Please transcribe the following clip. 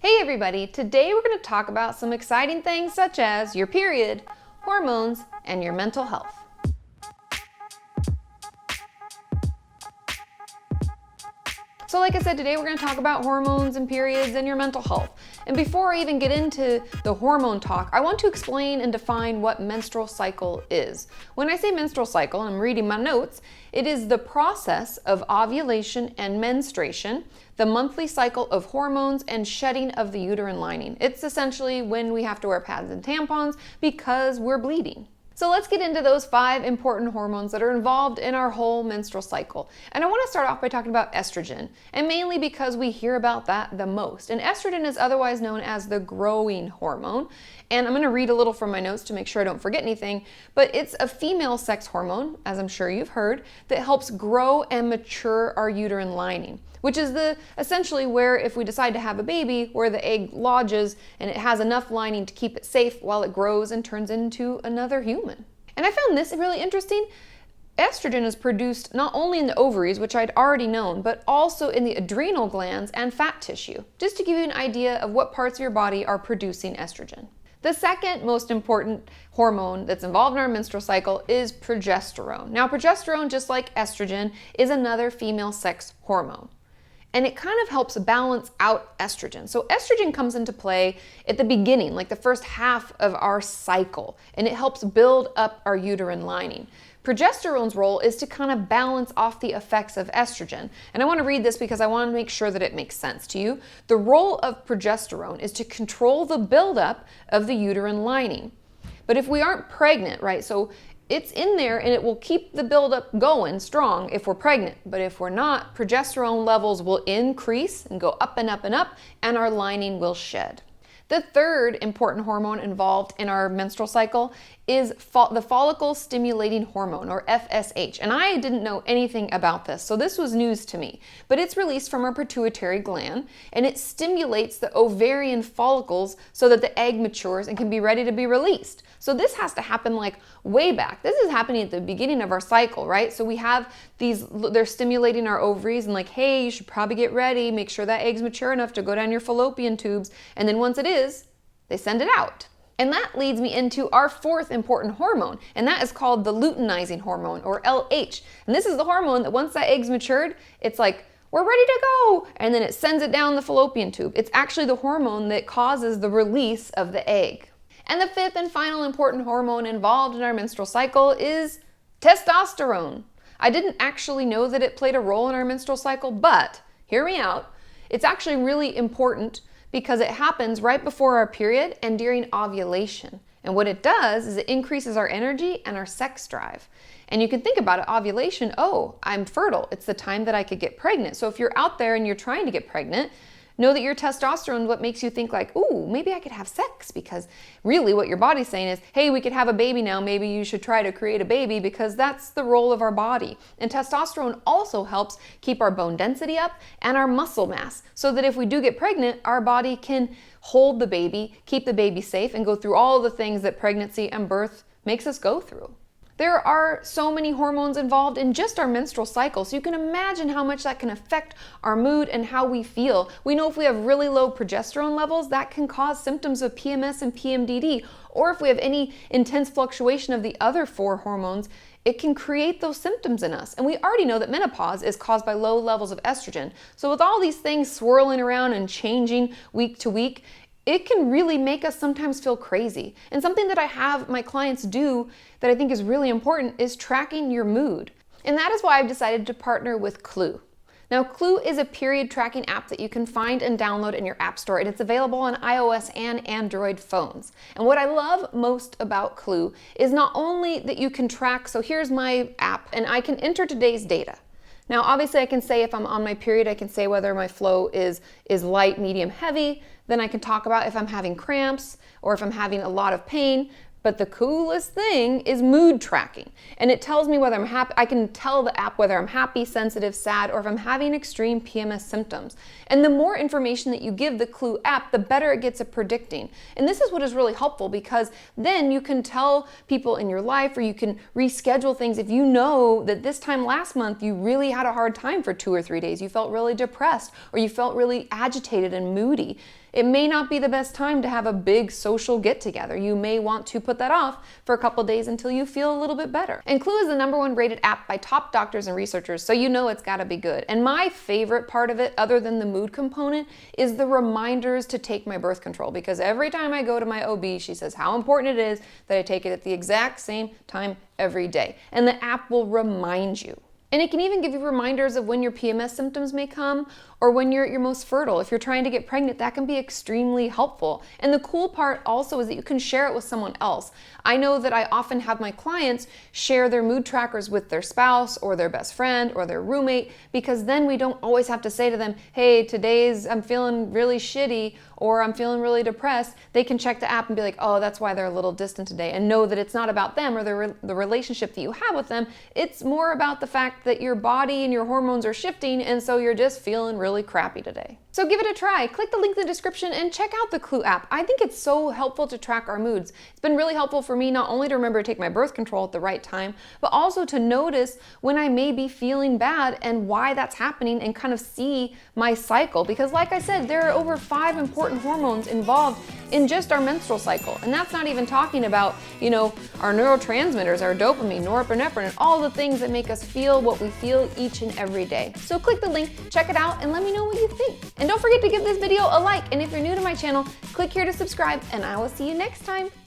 Hey everybody, today we're going to talk about some exciting things such as your period, hormones, and your mental health. So like I said, today we're going to talk about hormones and periods and your mental health. And before I even get into the hormone talk, I want to explain and define what menstrual cycle is. When I say menstrual cycle, and I'm reading my notes, it is the process of ovulation and menstruation, the monthly cycle of hormones, and shedding of the uterine lining. It's essentially when we have to wear pads and tampons because we're bleeding. So let's get into those 5 important hormones that are involved in our whole menstrual cycle. And I want to start off by talking about estrogen, and mainly because we hear about that the most. And estrogen is otherwise known as the growing hormone. And I'm going to read a little from my notes to make sure I don't forget anything, but it's a female sex hormone, as I'm sure you've heard, that helps grow and mature our uterine lining, which is essentially where, if we decide to have a baby, where the egg lodges and it has enough lining to keep it safe while it grows and turns into another human. And I found this really interesting. Estrogen is produced not only in the ovaries, which I'd already known, but also in the adrenal glands and fat tissue, just to give you an idea of what parts of your body are producing estrogen. The second most important hormone that's involved in our menstrual cycle is progesterone. Now, progesterone, just like estrogen, is another female sex hormone. And it kind of helps balance out estrogen. So estrogen comes into play at the beginning, like the first half of our cycle, and it helps build up our uterine lining. Progesterone's role is to kind of balance off the effects of estrogen. And I want to read this because I want to make sure that it makes sense to you. The role of progesterone is to control the buildup of the uterine lining. But if we aren't pregnant, right, so it's in there and it will keep the buildup going strong if we're pregnant. But if we're not, progesterone levels will increase and go up and up and up, and our lining will shed. The third important hormone involved in our menstrual cycle is the follicle stimulating hormone, or FSH. And I didn't know anything about this, so this was news to me. But it's released from our pituitary gland, and it stimulates the ovarian follicles so that the egg matures and can be ready to be released. So this has to happen like way back. This is happening at the beginning of our cycle, right? So we have they're stimulating our ovaries and like, hey, you should probably get ready, make sure that egg's mature enough to go down your fallopian tubes. And then once it is, they send it out. And that leads me into our fourth important hormone, and that is called the luteinizing hormone, or LH. And this is the hormone that once that egg's matured, it's like, we're ready to go, and then it sends it down the fallopian tube. It's actually the hormone that causes the release of the egg. And the fifth and final important hormone involved in our menstrual cycle is testosterone. I didn't actually know that it played a role in our menstrual cycle, but hear me out. It's actually really important because it happens right before our period and during ovulation. And what it does is it increases our energy and our sex drive. And you can think about it, ovulation, oh, I'm fertile. It's the time that I could get pregnant. So if you're out there and you're trying to get pregnant, know that your testosterone is what makes you think like, ooh, maybe I could have sex, because really what your body's saying is, hey, we could have a baby now. Maybe you should try to create a baby, because that's the role of our body. And testosterone also helps keep our bone density up and our muscle mass, so that if we do get pregnant, our body can hold the baby, keep the baby safe, and go through all the things that pregnancy and birth makes us go through. There are so many hormones involved in just our menstrual cycle, so you can imagine how much that can affect our mood and how we feel. We know if we have really low progesterone levels, that can cause symptoms of PMS and PMDD, or if we have any intense fluctuation of the other 4 hormones, it can create those symptoms in us. And we already know that menopause is caused by low levels of estrogen. So with all these things swirling around and changing week to week, it can really make us sometimes feel crazy. And something that I have my clients do that I think is really important is tracking your mood. And that is why I've decided to partner with Clue. Now, Clue is a period tracking app that you can find and download in your app store, and it's available on iOS and Android phones. And what I love most about Clue is not only that you can track, so here's my app, and I can enter today's data. Now, obviously I can say if I'm on my period, I can say whether my flow is light, medium, heavy. Then I can talk about if I'm having cramps or if I'm having a lot of pain. But the coolest thing is mood tracking. And it tells me whether I'm happy. I can tell the app whether I'm happy, sensitive, sad, or if I'm having extreme PMS symptoms. And the more information that you give the Clue app, the better it gets at predicting. And this is what is really helpful, because then you can tell people in your life, or you can reschedule things. If you know that this time last month you really had a hard time for 2 or 3 days, you felt really depressed, or you felt really agitated and moody, It may not be the best time to have a big social get-together. You may want to put that off for a couple days until you feel a little bit better. And Clue is the #1 rated app by top doctors and researchers, so you know it's gotta be good. And my favorite part of it, other than the mood component, is the reminders to take my birth control, because every time I go to my OB, she says how important it is that I take it at the exact same time every day. And the app will remind you. And it can even give you reminders of when your PMS symptoms may come or when you're at your most fertile. If you're trying to get pregnant, that can be extremely helpful. And the cool part also is that you can share it with someone else. I know that I often have my clients share their mood trackers with their spouse or their best friend or their roommate, because then we don't always have to say to them, hey, I'm feeling really shitty or I'm feeling really depressed. They can check the app and be like, oh, that's why they're a little distant today, and know that it's not about them or the relationship that you have with them. It's more about the fact that your body and your hormones are shifting, and so you're just feeling really crappy today. So give it a try. Click the link in the description and check out the Clue app. I think it's so helpful to track our moods. It's been really helpful for me not only to remember to take my birth control at the right time, but also to notice when I may be feeling bad and why that's happening, and kind of see my cycle. Because like I said, there are over 5 important hormones involved in just our menstrual cycle. And that's not even talking about, our neurotransmitters, our dopamine, norepinephrine, and all the things that make us feel what we feel each and every day. So click the link, check it out, and let me know what you think. And don't forget to give this video a like. And if you're new to my channel, click here to subscribe, and I will see you next time.